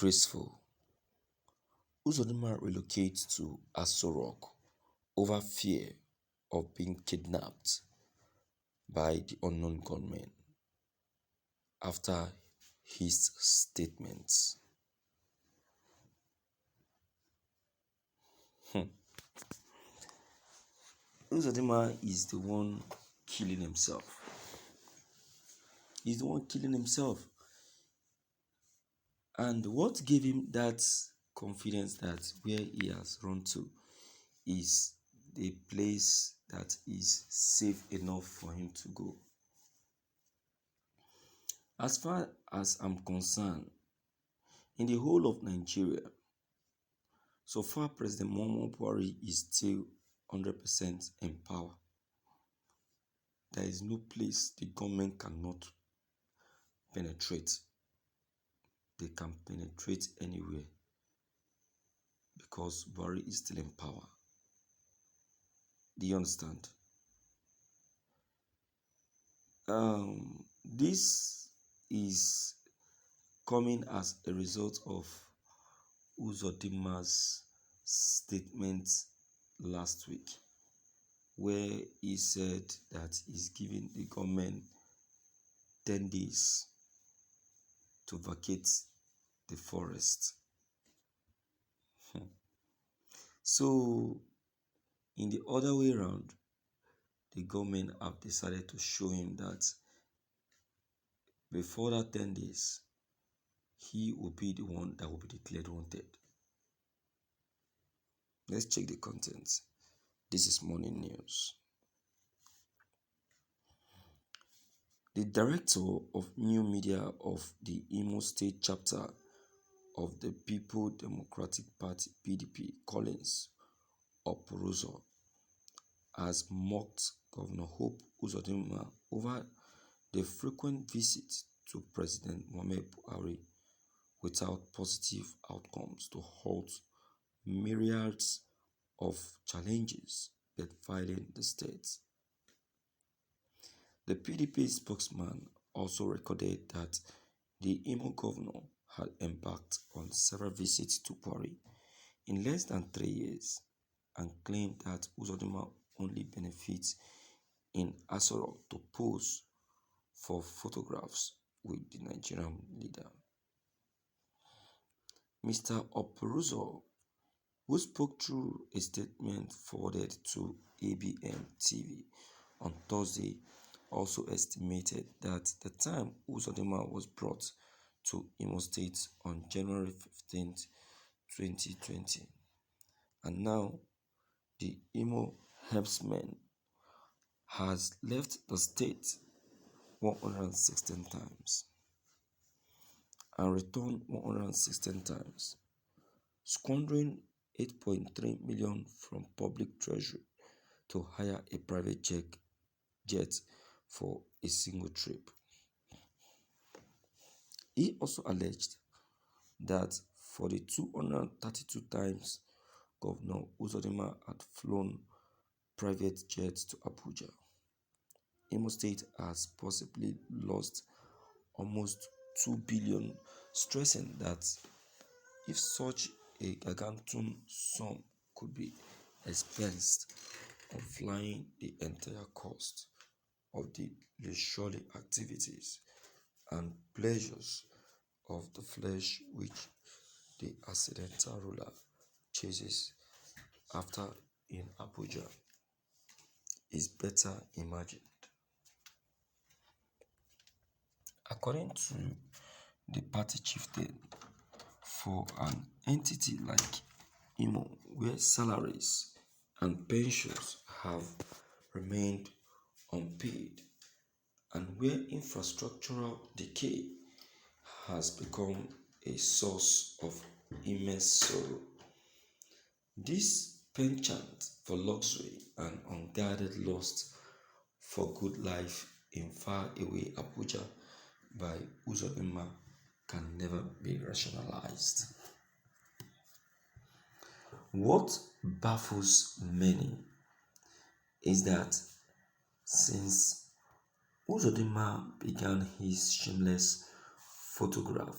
Disgraceful. Uzodinma relocates to Røçk over fear of being kidnapped by the unknown gunmen after his statements. Uzodinma is the one killing himself. He's the one killing himself. And what gave him that confidence that where he has run to is the place that is safe enough for him to go? As far as I'm concerned, in the whole of Nigeria, so far President Muhammadu Buhari is still 100% in power. There is no place the government cannot penetrate. They can penetrate anywhere because Buhari is still in power. Do you understand? This is coming as a result of Uzodinma's statement last week, where he said that he's giving the government 10 days to vacate the forest. So, in the other way around, the government have decided to show him that before that 10 days, he will be the one that will be declared wanted. Let's check the contents. This is morning news. The director of new media of the Imo State chapter of the People Democratic Party (PDP), Collins Opuruzo, has mocked Governor Hope Uzodinma over the frequent visits to President Muhammadu Buhari without positive outcomes to halt myriads of challenges bedefiling the state. The PDP spokesman also recorded that the Imo governor had embarked on several visits to Buhari in less than 3 years and claimed that Uzodinma only benefits in Røçk to pose for photographs with the Nigerian leader. Mr. Opuruzo, who spoke through a statement forwarded to ABN TV on Thursday, also estimated that the time Uzodinma was brought to Imo State on January 15, 2020, and now the Imo herdsman has left the state 116 times and returned 116 times, squandering 8.3 million from public treasury to hire a private jet for a single trip. He also alleged that for the 232 times Governor Uzodinma had flown private jets to Abuja, Imo State has possibly lost almost 2 billion, stressing that if such a gargantuan sum could be expensed on flying the entire cost of the leisurely activities and pleasures of the flesh which the accidental ruler chases after in Abuja is better imagined. According to the party chieftain, for an entity like Imo, where salaries and pensions have remained unpaid and where infrastructural decay has become a source of immense sorrow, this penchant for luxury and unguarded lust for good life in faraway Abuja by Uzodinma can never be rationalized. What baffles many is that since Uzodinma began his shameless photograph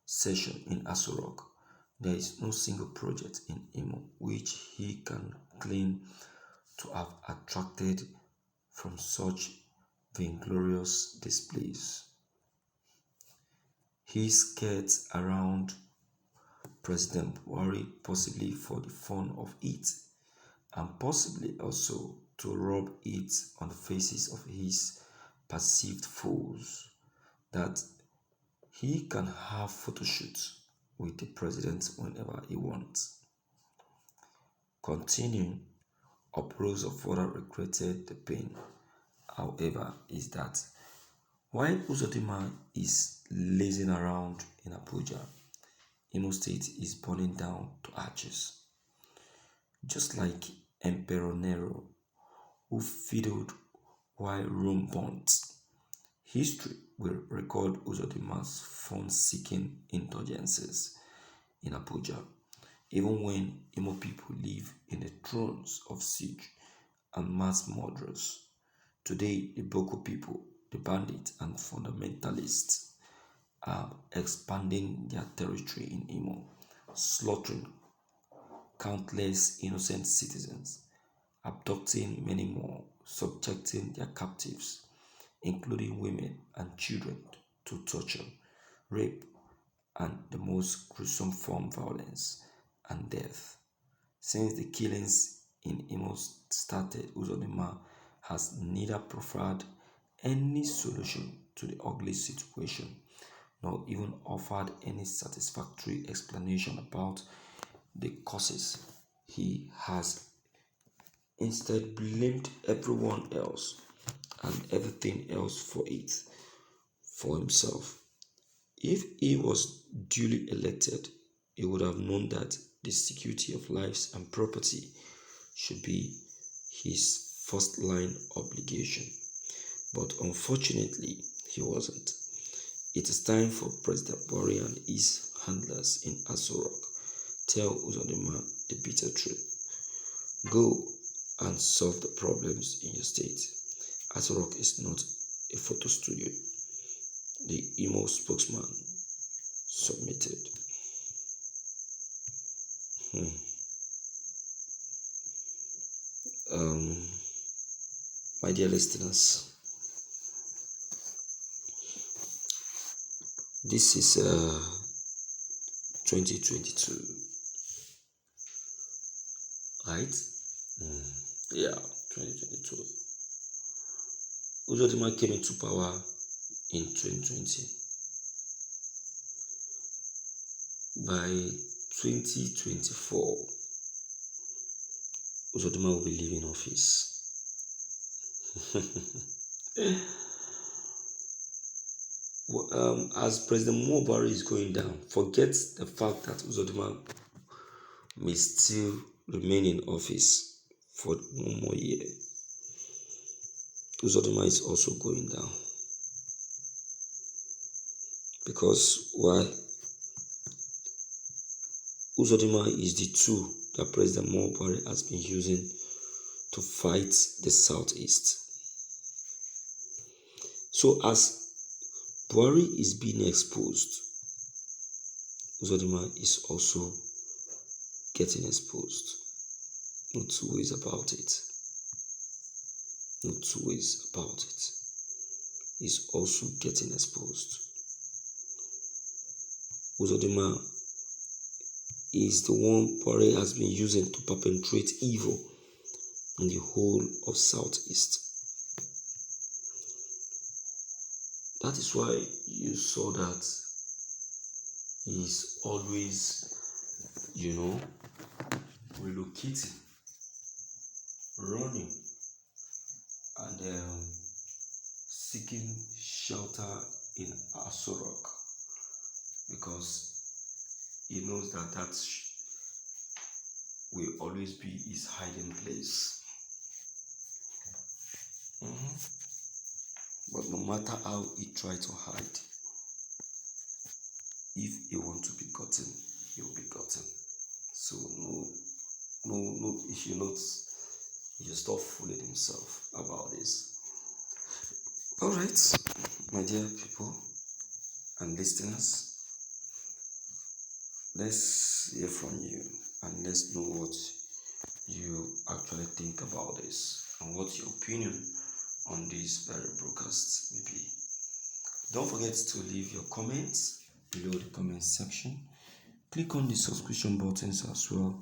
session in Røçk, there is no single project in Imo which he can claim to have attracted from such vainglorious displays. He skirts around President Buhari possibly for the fun of it, and possibly also to rub it on the faces of his perceived foes, that he can have photo shoots with the president whenever he wants. Continuing, uprose of further regretted the pain, however, is that while Uzodinma is lazing around in Abuja, Imo State is burning down to ashes. Just like Emperor Nero, who fiddled while Rome burnt, history will record Uzodinma's fun-seeking indulgences in Abuja, even when Imo people live in the thrones of siege and mass murderers. Today, the Boko people, the bandits and fundamentalists are expanding their territory in Imo, slaughtering countless innocent citizens, abducting many more, subjecting their captives, including women and children, to torture, rape, and the most gruesome form of violence and death. Since the killings in Imo started, Uzodinma has neither proffered any solution to the ugly situation nor even offered any satisfactory explanation about the causes. He has instead blamed everyone else and everything else for himself. If he was duly elected, he would have known that the security of lives and property should be his first line obligation. But unfortunately, he wasn't. It is time for President Buhari and his handlers in Røçk tell Uzodinma the bitter truth. Go and solve the problems in your state. Røçk is not a photo studio, the Imo spokesman submitted. My dear listeners, this is 2022, right? Yeah, 2022. Uzodinma came into power in 2020. By 2024, Uzodinma will be leaving office. As President Buhari is going down, forget the fact that Uzodinma may still remain in office for 1 more year. Uzodinma is also going down. Because why? Uzodinma is the tool that President Buhari has been using to fight the Southeast. So as Buhari is being exposed, Uzodinma is also getting exposed. No two ways about it. No two ways about it. He's also getting exposed. Uzodinma is the one Buhari has been using to perpetrate evil in the whole of Southeast. That is why you saw that he's always, relocating, running, and seeking shelter in Røçk, because he knows that will always be his hiding place. But no matter how he tries to hide, if he wants to be gotten, he will be gotten. So he should stop fooling himself about this. Alright, my dear people and listeners, let's hear from you and let's know what you actually think about this and what your opinion on this very broadcast may be. Don't forget to leave your comments below the comment section. Click on the subscription buttons as well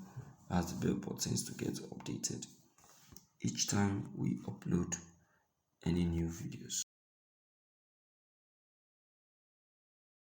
as the bell buttons to get updated each time we upload any new videos.